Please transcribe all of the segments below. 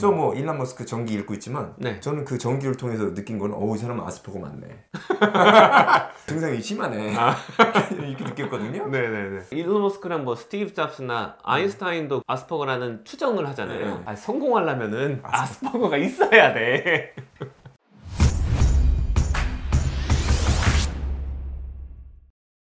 저 뭐 일론 머스크 전기 읽고 있지만 네. 저는 그 전기를 통해서 느낀 건 이 사람은 아스퍼거 맞네. 증상이 심하네. 이렇게 느꼈거든요. 네네네. 일론 머스크랑 뭐 스티브 잡스나 아인슈타인도 아스퍼거라는 추정을 하잖아요. 네. 성공하려면은 아스퍼거가 있어야 돼.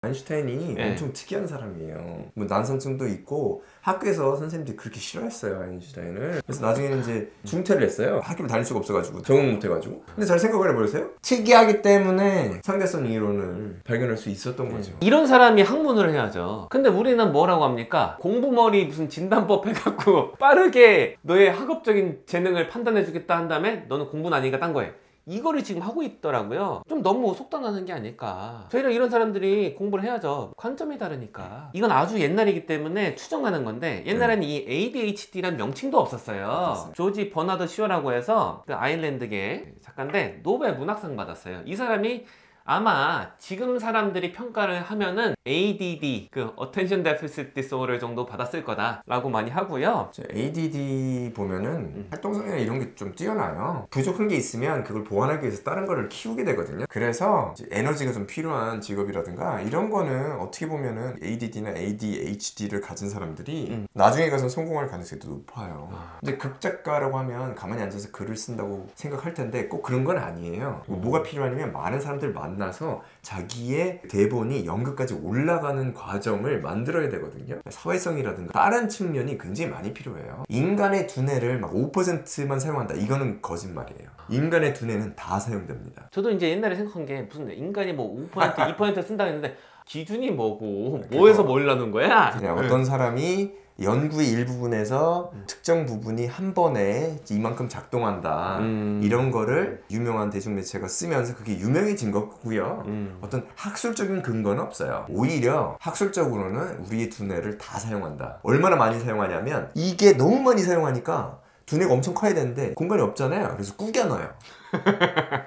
아인슈타인이 네. 엄청 특이한 사람이에요. 뭐 난상증도 있고 학교에서 선생님들이 그렇게 싫어했어요, 아인슈타인을. 그래서 나중에는 이제 중퇴를 했어요. 학교를 다닐 수가 없어가지고 적응 못해가지고. 근데 잘 생각을 해보세요. 특이하기 때문에 상대성 이론을 발견할 수 있었던 거죠. 이런 사람이 학문을 해야죠. 근데 우리는 뭐라고 합니까? 공부머리 무슨 진단법 해갖고 빠르게 너의 학업적인 재능을 판단해주겠다 한 다음에 너는 공부는 아니니까 딴 거해. 이거를 지금 하고 있더라고요. 좀 너무 속단하는 게 아닐까. 저희랑 이런 사람들이 공부를 해야죠. 관점이 다르니까. 이건 아주 옛날이기 때문에 추정하는 건데 옛날에는 이 ADHD란 명칭도 없었어요. 조지 버나드 슈어라고 해서 그 아일랜드계 작가인데 노벨 문학상 받았어요. 이 사람이 아마 지금 사람들이 평가를 하면은 ADD, 그 Attention Deficit Disorder 정도 받았을 거다라고 많이 하고요. ADD 보면은 활동성이나 이런 게 좀 뛰어나요. 부족한 게 있으면 그걸 보완하기 위해서 다른 거를 키우게 되거든요. 그래서 에너지가 좀 필요한 직업이라든가 이런 거는 어떻게 보면은 ADD나 ADHD를 가진 사람들이 나중에 가서 성공할 가능성이 더 높아요. 근데 극작가라고 하면 가만히 앉아서 글을 쓴다고 생각할 텐데 꼭 그런 건 아니에요. 뭐가 필요하냐면 많은 사람들 만나서 자기의 대본이 연극까지 올라가는 과정을 만들어야 되거든요. 사회성이라든가 다른 측면이 굉장히 많이 필요해요. 인간의 두뇌를 막 5%만 사용한다. 이거는 거짓말이에요. 인간의 두뇌는 다 사용됩니다. 저도 이제 옛날에 생각한 게 무슨 인간이 뭐 5%, 2% 쓴다고 했는데 기준이 뭐고 뭐에서 뭘 나눈 거야? 그냥 어떤 사람이 연구의 일부분에서 특정 부분이 한 번에 이만큼 작동한다 이런 거를 유명한 대중매체가 쓰면서 그게 유명해진 거고요. 어떤 학술적인 근거는 없어요. 오히려 학술적으로는 우리의 두뇌를 다 사용한다. 얼마나 많이 사용하냐면 이게 너무 많이 사용하니까 두뇌가 엄청 커야 되는데 공간이 없잖아요. 그래서 구겨 넣어요.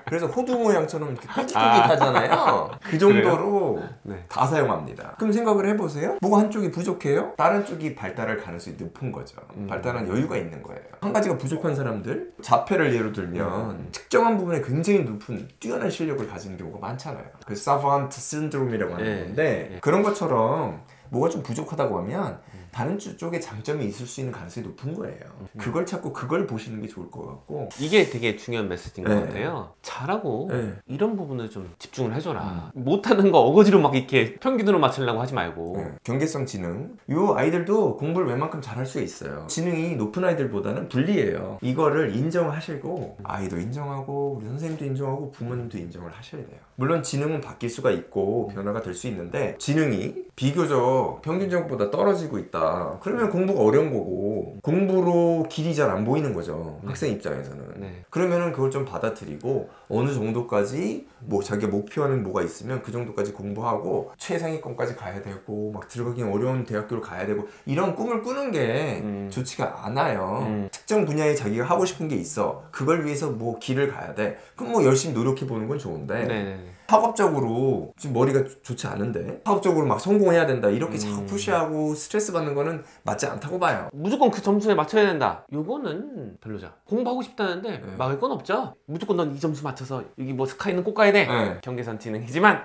그래서 호두 모양처럼 이렇게 꾸깃꾸깃하잖아요. 그 정도로 네. 다 사용합니다. 그럼 생각을 해보세요. 뭐가 한쪽이 부족해요? 다른 쪽이 발달할 가능성이 높은 거죠. 발달한 여유가 있는 거예요. 한 가지가 부족한 사람들, 자폐를 예로 들면 특정한 부분에 굉장히 높은 뛰어난 실력을 가지는 경우가 많잖아요. 그 사van트 신드롬이라고 하는 건데 그런 것처럼 뭐가 좀 부족하다고 하면 다른 쪽에 장점이 있을 수 있는 가능성이 높은 거예요. 그걸 찾고 그걸 보시는 게 좋을 것 같고. 이게 되게 중요한 메시지인 것 같아요. 잘하고 이런 부분을 좀 집중을 해줘라. 못하는 거 어거지로 막 이렇게 평균으로 맞추려고 하지 말고. 경계성 지능. 요 아이들도 공부를 웬만큼 잘할 수 있어요. 지능이 높은 아이들보다는 불리해요. 이거를 인정하시고 아이도 인정하고 우리 선생님도 인정하고 부모님도 인정을 하셔야 돼요. 물론 지능은 바뀔 수가 있고 변화가 될 수 있는데 지능이 비교적 평균적보다 떨어지고 있다. 그러면 공부가 어려운 거고 공부로 길이 잘 안 보이는 거죠. 학생 입장에서는. 그러면은 그걸 좀 받아들이고 어느 정도까지 뭐 자기가 목표하는 뭐가 있으면 그 정도까지 공부하고 최상위권까지 가야 되고 막 들어가기 어려운 대학교를 가야 되고 이런 꿈을 꾸는 게 좋지가 않아요. 특정 분야에 자기가 하고 싶은 게 있어. 그걸 위해서 뭐 길을 가야 돼. 그럼 뭐 열심히 노력해 보는 건 좋은데 학업적으로 지금 머리가 좋지 않은데 학업적으로 막 성공해야 된다 이렇게 자꾸 푸시하고 스트레스 받는 거는 맞지 않다고 봐요. 무조건 그 점수에 맞춰야 된다. 요거는 별로죠. 공부하고 싶다는데 막을 건 없죠. 무조건 넌 이 점수 맞춰서 여기 뭐 스카이는 꼭 가야 돼. 경계선 지능이지만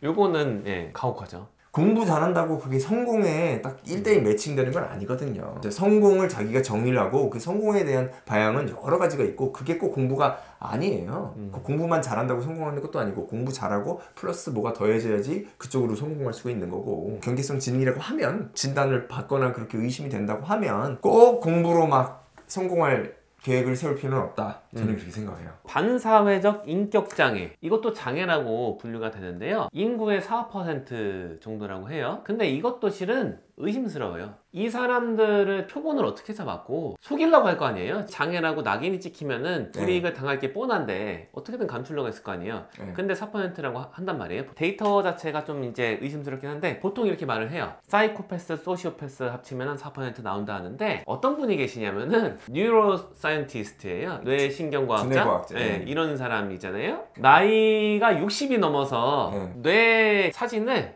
요거는 가혹하죠. 공부 잘한다고 그게 성공에 딱 1대1 매칭되는 건 아니거든요. 이제 성공을 자기가 정의를 하고 그 성공에 대한 방향은 여러 가지가 있고 그게 꼭 공부가 아니에요. 공부만 잘한다고 성공하는 것도 아니고 공부 잘하고 플러스 뭐가 더해져야지 그쪽으로 성공할 수가 있는 거고 경계성 지능이라고 하면 진단을 받거나 그렇게 의심이 된다고 하면 꼭 공부로 막 성공할 계획을 세울 필요는 없다. 저는 그렇게 생각해요. 반사회적 인격장애, 이것도 장애라고 분류가 되는데요. 인구의 4% 정도라고 해요. 근데 이것도 실은 의심스러워요. 이 사람들을 표본을 어떻게 잡았고 속이려고 할 거 아니에요. 장애라고 낙인이 찍히면은 불이익을 당할 게 뻔한데 어떻게든 감추려고 했을 거 아니에요. 근데 4%라고 한단 말이에요. 데이터 자체가 좀 이제 의심스럽긴 한데 보통 이렇게 말을 해요. 사이코패스, 소시오패스 합치면 4% 나온다 하는데 어떤 분이 계시냐면은 뉴로 사이언티스트예요. 뇌신경과학자. 이런 사람이잖아요. 나이가 60이 넘어서 뇌 사진을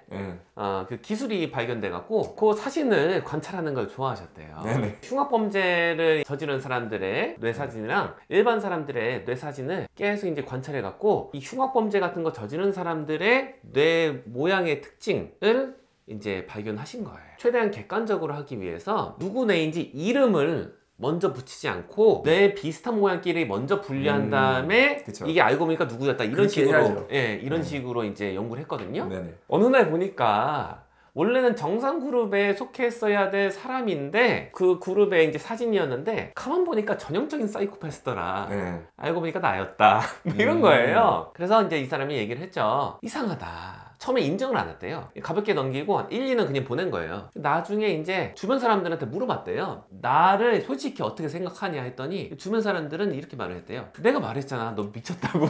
그 기술이 발견돼 갖고 그 사진을 관찰하는 걸 좋아하셨대요. 네네. 흉악범죄를 저지른 사람들의 뇌사진이랑 일반 사람들의 뇌사진을 계속 이제 관찰해갖고 이 흉악범죄 같은 거 저지른 사람들의 뇌 모양의 특징을 이제 발견하신 거예요. 최대한 객관적으로 하기 위해서 누구 뇌인지 이름을 먼저 붙이지 않고 뇌 비슷한 모양끼리 먼저 분리한 다음에 그쵸. 이게 알고 보니까 누구였다 이런 그렇게 식으로 해야죠. 이런 식으로 이제 연구를 했거든요. 네네. 어느 날 보니까 원래는 정상 그룹에 속했어야 될 사람인데 그 그룹의 이제 사진이었는데 가만 보니까 전형적인 사이코패스더라. 네. 알고 보니까 나였다. 이런 거예요. 그래서 이제 이 사람이 얘기를 했죠. 이상하다. 처음에 인정을 안 했대요. 가볍게 넘기고 한 1, 2는 그냥 보낸 거예요. 나중에 이제 주변 사람들한테 물어봤대요. 나를 솔직히 어떻게 생각하냐 했더니 주변 사람들은 이렇게 말을 했대요. 내가 말했잖아. 너 미쳤다고.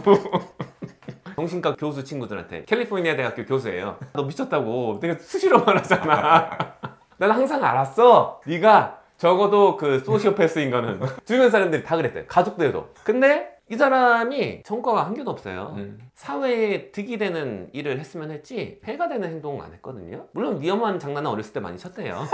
정신과 교수 친구들한테. 캘리포니아 대학교 교수예요. 너 미쳤다고. 내가 수시로 말하잖아. 난 항상 알았어. 네가 적어도 그 소시오패스인 거는. 주변 사람들이 다 그랬대요. 가족들도. 근데 이 사람이 전과가 한 개도 없어요. 사회에 득이 되는 일을 했으면 했지 해가 되는 행동은 안 했거든요. 물론 위험한 장난은 어렸을 때 많이 쳤대요.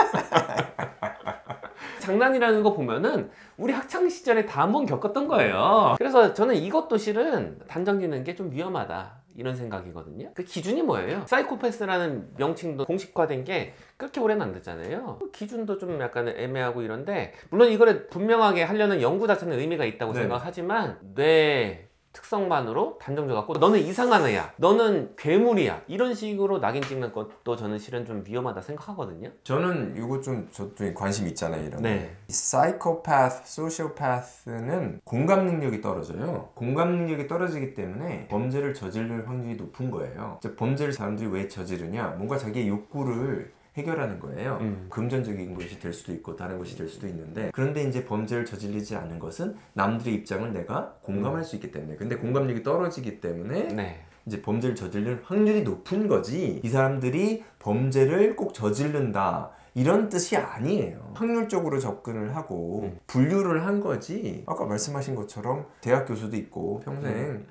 장난이라는 거 보면은 우리 학창 시절에 다 한 번 겪었던 거예요. 그래서 저는 이것도 실은 단정 짓는 게 좀 위험하다 이런 생각이거든요. 그 기준이 뭐예요? 사이코패스라는 명칭도 공식화된 게 그렇게 오래는 안 됐잖아요. 기준도 좀 약간 애매하고 이런데 물론 이거를 분명하게 하려는 연구 자체는 의미가 있다고 네. 생각하지만 뇌 특성만으로 단정져 갖고 너는 이상한 애야, 너는 괴물이야 이런 식으로 낙인 찍는 것도 저는 실은 좀 위험하다 생각하거든요. 저는 이거 저도 관심 있잖아요. 이런 네. 이 사이코패스, 소시오패스는 공감 능력이 떨어져요. 공감 능력이 떨어지기 때문에 범죄를 저지를 확률이 높은 거예요. 범죄를 사람들이 왜 저지르냐? 뭔가 자기의 욕구를 해결하는 거예요. 금전적인 것이 될 수도 있고 다른 것이 될 수도 있는데 그런데 이제 범죄를 저지르지 않는 것은 남들의 입장을 내가 공감할 수 있기 때문에 근데 공감력이 떨어지기 때문에 네. 이제 범죄를 저지를 확률이 높은 거지 이 사람들이 범죄를 꼭 저지른다 이런 뜻이 아니에요. 확률적으로 접근을 하고 분류를 한 거지 아까 말씀하신 것처럼 대학 교수도 있고 평생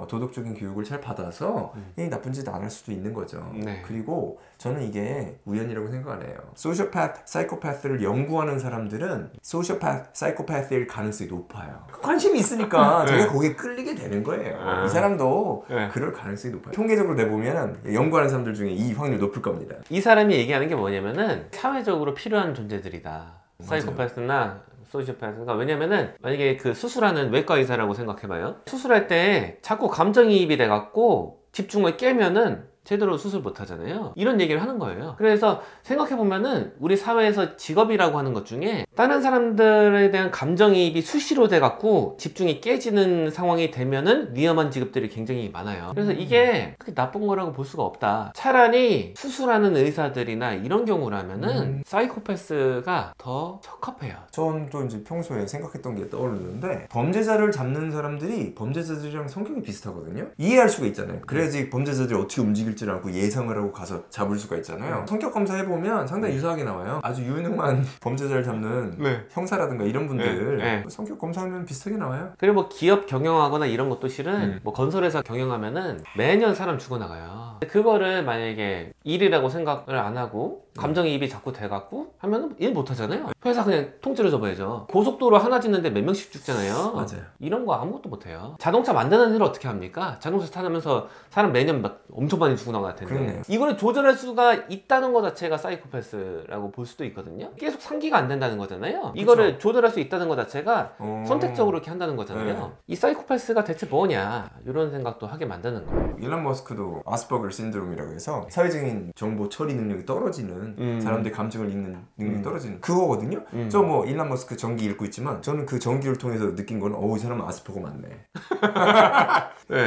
도덕적인 교육을 잘 받아서 나쁜 짓 안 할 수도 있는 거죠. 네. 그리고 저는 이게 우연이라고 생각 안 해요. 소시오패스, 사이코패스를 연구하는 사람들은 소시오패스, 사이코패스일 가능성이 높아요. 관심이 있으니까 자기가 거기에 끌리게 되는 거예요. 이 사람도 그럴 가능성이 높아요. 통계적으로 내보면 연구하는 사람들 중에 이 확률 높을 겁니다. 이 사람이 얘기하는 게 뭐냐면은 사회적으로 필요한 존재들이다. 사이코패스나 소시오패스가 왜냐면은 만약에 그 수술하는 외과 의사라고 생각해봐요. 수술할 때 자꾸 감정이입이 돼갖고 집중을 깨면은 제대로 수술 못 하잖아요. 이런 얘기를 하는 거예요. 그래서 생각해보면은 우리 사회에서 직업이라고 하는 것 중에 다른 사람들에 대한 감정이입이 수시로 돼갖고 집중이 깨지는 상황이 되면은 위험한 직업들이 굉장히 많아요. 그래서 이게 그렇게 나쁜 거라고 볼 수가 없다. 차라리 수술하는 의사들이나 이런 경우라면은 사이코패스가 더 적합해요. 전 또 이제 평소에 생각했던 게 떠오르는데 범죄자를 잡는 사람들이 범죄자들이랑 성격이 비슷하거든요. 이해할 수가 있잖아요. 그래야지 범죄자들이 어떻게 움직일지를 알고 예상을 하고 가서 잡을 수가 있잖아요. 성격 검사해보면 상당히 유사하게 나와요. 아주 유능한 범죄자를 잡는 형사라든가 이런 분들 성격 검사하면 비슷하게 나와요. 그리고 뭐 기업 경영하거나 이런 것도 실은 뭐 건설회사 경영하면은 매년 사람 죽어나가요. 그거를 만약에 일이라고 생각을 안 하고 감정이입이 자꾸 돼갖고 하면은 일 못하잖아요. 회사 그냥 통째로 접어야죠. 고속도로 하나 짓는데 몇 명씩 죽잖아요. 맞아요. 이런 거 아무것도 못해요. 자동차 만드는 일을 어떻게 합니까? 자동차 타면서 사람 매년 막 엄청 많이 죽어나갈 텐데 그러네요. 이거를 조절할 수가 있다는 것 자체가 사이코패스라고 볼 수도 있거든요. 계속 상기가 안 된다는 거잖아요. 이거를 조절할 수 있다는 것 자체가 선택적으로 이렇게 한다는 거잖아요. 이 사이코패스가 대체 뭐냐 이런 생각도 하게 만드는 거예요. 일론 머스크도 아스퍼거 신드롬이라고 해서 사회적인 정보 처리 능력이 떨어지는 사람들의 감정을 읽는 능력이 떨어지는 그거거든요. 저 뭐 일론 머스크 전기 읽고 있지만 저는 그 전기를 통해서 느낀 건 이 사람은 아스퍼거 맞네.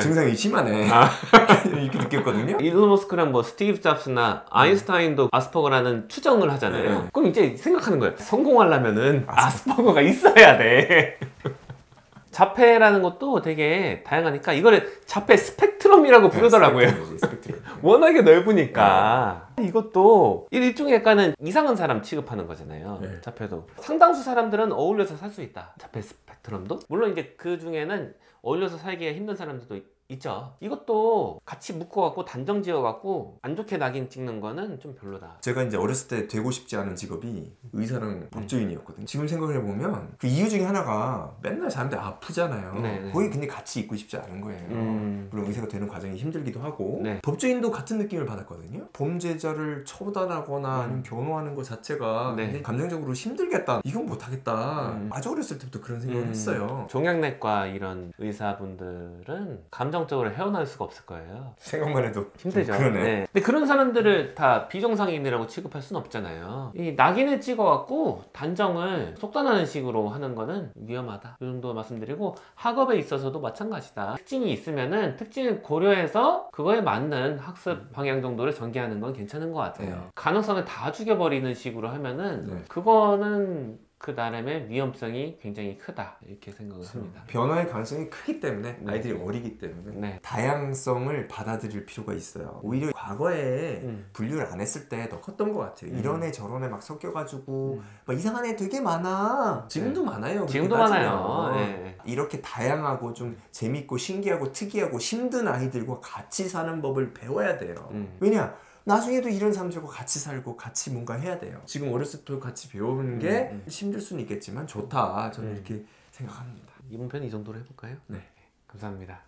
증상이 심하네. 이렇게 느꼈거든요. 일론 머스크랑 뭐 스티브 잡스나 아인슈타인도 아스퍼거라는 추정을 하잖아요. 그럼 이제 생각하는 거예요. 성공하려면은 아스퍼거가 있어야 돼. 자폐라는 것도 되게 다양하니까 이거를 자폐 스펙트럼이라고 부르더라고요. 스펙트럼. 워낙에 넓으니까 이것도 일종의 약간은 이상한 사람 취급하는 거잖아요. 자폐도 상당수 사람들은 어울려서 살 수 있다. 자폐 스펙트럼도 물론 이제 그 중에는 어울려서 살기가 힘든 사람들도 있죠. 이것도 같이 묶어갖고 단정 지어갖고 안 좋게 낙인 찍는 거는 좀 별로다. 제가 이제 어렸을 때 되고 싶지 않은 직업이 의사랑 법조인이었거든요. 지금 생각을 해보면 그 이유 중에 하나가 맨날 사람들 아프잖아요. 네네. 거기 근데 같이 있고 싶지 않은 거예요. 물론 의사가 되는 과정이 힘들기도 하고 네. 법조인도 같은 느낌을 받았거든요. 범죄자를 처단하거나 아니면 변호하는 것 자체가 네. 굉장히 감정적으로 힘들겠다. 이건 못하겠다. 아주 어렸을 때부터 그런 생각을 했어요. 종양내과 이런 의사분들은 감정적으로 헤어날 수가 없을 거예요. 생각만 해도 힘들죠. 그러네. 네. 근데 그런 사람들을 다 비정상인이라고 취급할 수는 없잖아요. 이 낙인을 찍어갖고 단정을 속단하는 식으로 하는 거는 위험하다. 이 정도 말씀드리고, 학업에 있어서도 마찬가지다. 특징이 있으면은 특징을 고려해서 그거에 맞는 학습 방향 정도를 전개하는 건 괜찮은 것 같아요. 네. 가능성을 다 죽여버리는 식으로 하면은 네. 그거는 그 나름의 위험성이 굉장히 크다, 이렇게 생각을 합니다. 변화의 가능성이 크기 때문에 네. 아이들이 어리기 때문에 네. 다양성을 받아들일 필요가 있어요. 오히려 과거에 분류를 안 했을 때 더 컸던 것 같아요. 이런 애 저런 애 막 섞여가지고 막 이상한 애 되게 많아. 지금도 많아요. 지금도 그렇게 많아요. 따지면. 네. 이렇게 다양하고 좀 재밌고 신기하고 특이하고 힘든 아이들과 같이 사는 법을 배워야 돼요. 왜냐? 나중에도 이런 사람들과 같이 살고 같이 뭔가 해야 돼요. 지금 어렸을 때 같이 배우는 게 힘들 수는 있겠지만 좋다. 저는 이렇게 생각합니다. 이번 편 이 정도로 해볼까요? 네. 감사합니다.